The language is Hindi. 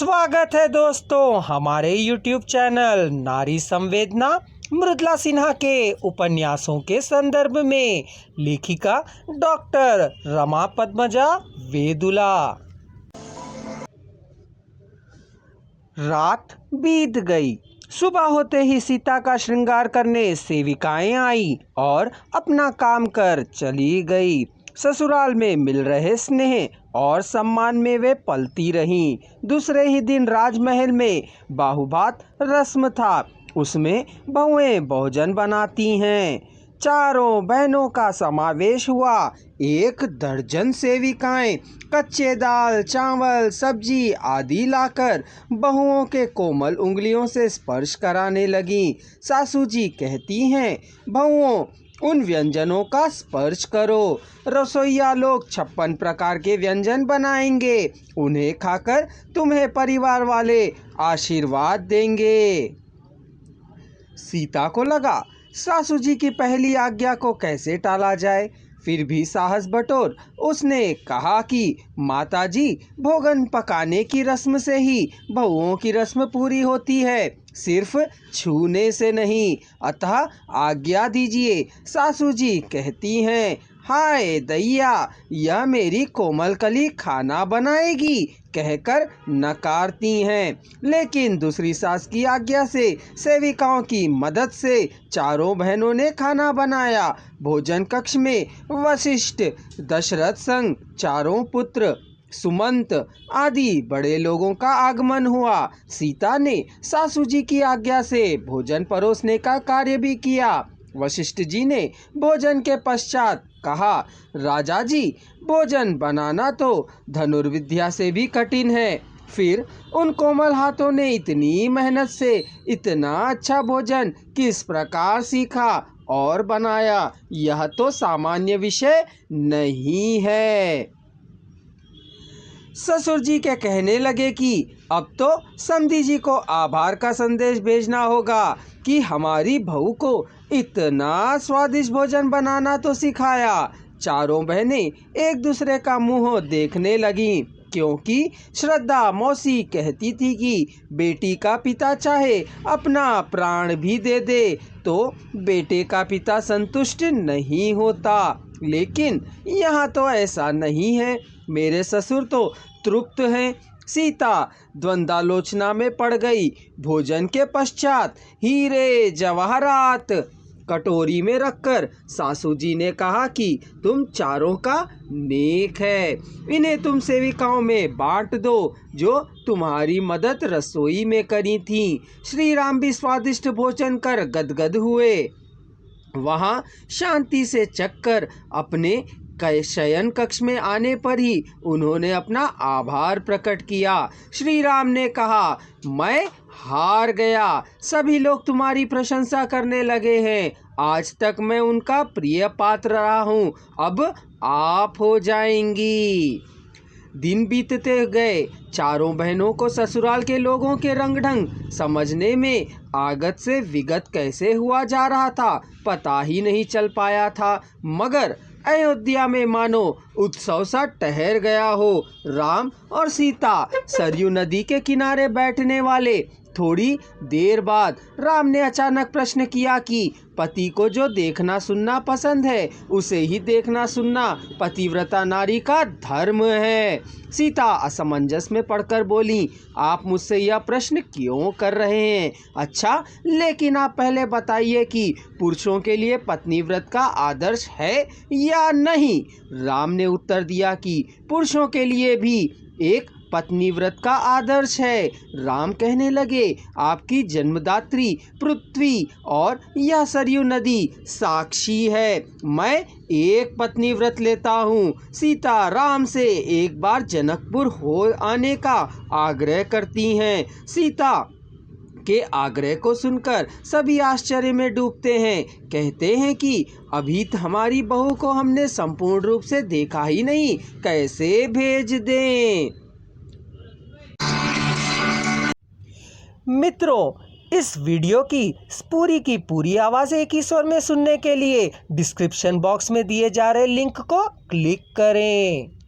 स्वागत है दोस्तों हमारे YouTube चैनल नारी संवेदना मृदुला सिन्हा के उपन्यासों के संदर्भ में लेखिका डॉक्टर रमा पद्मजा वेदुला। रात बीत गई। सुबह होते ही सीता का श्रृंगार करने सेविकाएं आई और अपना काम कर चली गई। ससुराल में मिल रहे स्नेह और सम्मान में वे पलती रहीं। दूसरे ही दिन राजमहल में बाहुबात रस्म था। उसमें बहुएं भोजन बनाती हैं। चारों बहनों का समावेश हुआ। 1 दर्जन सेविकाएं कच्चे दाल, चावल, सब्जी आदि लाकर बहुओं के कोमल उंगलियों से स्पर्श कराने लगी। सासू जी कहती हैं, बहुओं उन व्यंजनों का स्पर्श करो। रसोइया लोग 56 प्रकार के व्यंजन बनाएंगे। उन्हें खाकर तुम्हें परिवार वाले आशीर्वाद देंगे। सीता को लगा सासू जी की पहली आज्ञा को कैसे टाला जाए। फिर भी साहस बटोर उसने कहा कि माताजी, भोजन पकाने की रस्म से ही बहुओं की रस्म पूरी होती है, सिर्फ छूने से नहीं। अतः आज्ञा दीजिए। सासू जी कहती हैं, हाय दैया, यह मेरी कोमल कली खाना बनाएगी कहकर नकारती हैं। लेकिन दूसरी सास की आज्ञा से सेविकाओं की मदद से चारों बहनों ने खाना बनाया। भोजन कक्ष में वशिष्ठ, दशरथ संग चारों पुत्र, सुमंत आदि बड़े लोगों का आगमन हुआ। सीता ने सासू जी की आज्ञा से भोजन परोसने का कार्य भी किया। वशिष्ठ जी ने भोजन के पश्चात कहा, राजा जी, भोजन बनाना तो धनुर्विद्या से भी कठिन है। फिर उन कोमल हाथों ने इतनी मेहनत से इतना अच्छा भोजन किस प्रकार सीखा और बनाया, यह तो सामान्य विषय नहीं है। ससुर जी के कहने लगे कि अब तो समधी जी को आभार का संदेश भेजना होगा कि हमारी बहू को इतना स्वादिष्ट भोजन बनाना तो सिखाया। चारों बहनें एक दूसरे का मुंह देखने लगीं, क्योंकि श्रद्धा मौसी कहती थी कि बेटी का पिता चाहे अपना प्राण भी दे दे तो बेटे का पिता संतुष्ट नहीं होता। लेकिन यहाँ तो ऐसा नहीं है। मेरे ससुर तो तृप्त हैं। सीता द्वंद्वालोचना में पड़ गई। भोजन के पश्चात हीरे जवाहरात कटोरी में रखकर सासू जी ने कहा कि तुम चारों का नेक है, इन्हें तुम सेविकाओं में बांट दो जो तुम्हारी मदद रसोई में करी थी। श्री राम भी स्वादिष्ट भोजन कर गदगद हुए। वहाँ शांति से चखकर अपने शयन कक्ष में आने पर ही उन्होंने अपना आभार प्रकट किया। श्री राम ने कहा, मैं हार गया। सभी लोग तुम्हारी प्रशंसा करने लगे हैं। आज तक मैं उनका प्रिय पात्र रहा हूँ, अब आप हो जाएंगी। दिन बीतते गए। चारों बहनों को ससुराल के लोगों के रंग ढंग समझने में आगत से विगत कैसे हुआ जा रहा था पता ही नहीं चल पाया था। मगर अयोध्या में मानो उत्सव सा ठहर गया हो। राम और सीता सरयू नदी के किनारे बैठने वाले। थोड़ी देर बाद राम ने अचानक प्रश्न किया कि पति को जो देखना सुनना पसंद है उसे ही देखना सुनना पतिव्रता नारी का धर्म है। सीता असमंजस में पड़कर बोली, आप मुझसे यह प्रश्न क्यों कर रहे हैं? अच्छा, लेकिन आप पहले बताइए कि पुरुषों के लिए पत्नी व्रत का आदर्श है या नहीं? राम ने उत्तर दिया कि पुरुषों के लिए भी एक पत्नी व्रत का आदर्श है। राम कहने लगे, आपकी जन्मदात्री पृथ्वी और यह सरयू नदी साक्षी है। मैं एक पत्नी व्रत लेता हूँ। सीता राम से एक बार जनकपुर हो आने का आग्रह करती हैं। सीता के आग्रह को सुनकर सभी आश्चर्य में डूबते हैं। कहते हैं कि अभी हमारी बहू को हमने संपूर्ण रूप से देखा ही नहीं, कैसे भेज दें? मित्रों, इस वीडियो की पूरी आवाज़ एक ही स्वर में सुनने के लिए डिस्क्रिप्शन बॉक्स में दिए जा रहे लिंक को क्लिक करें।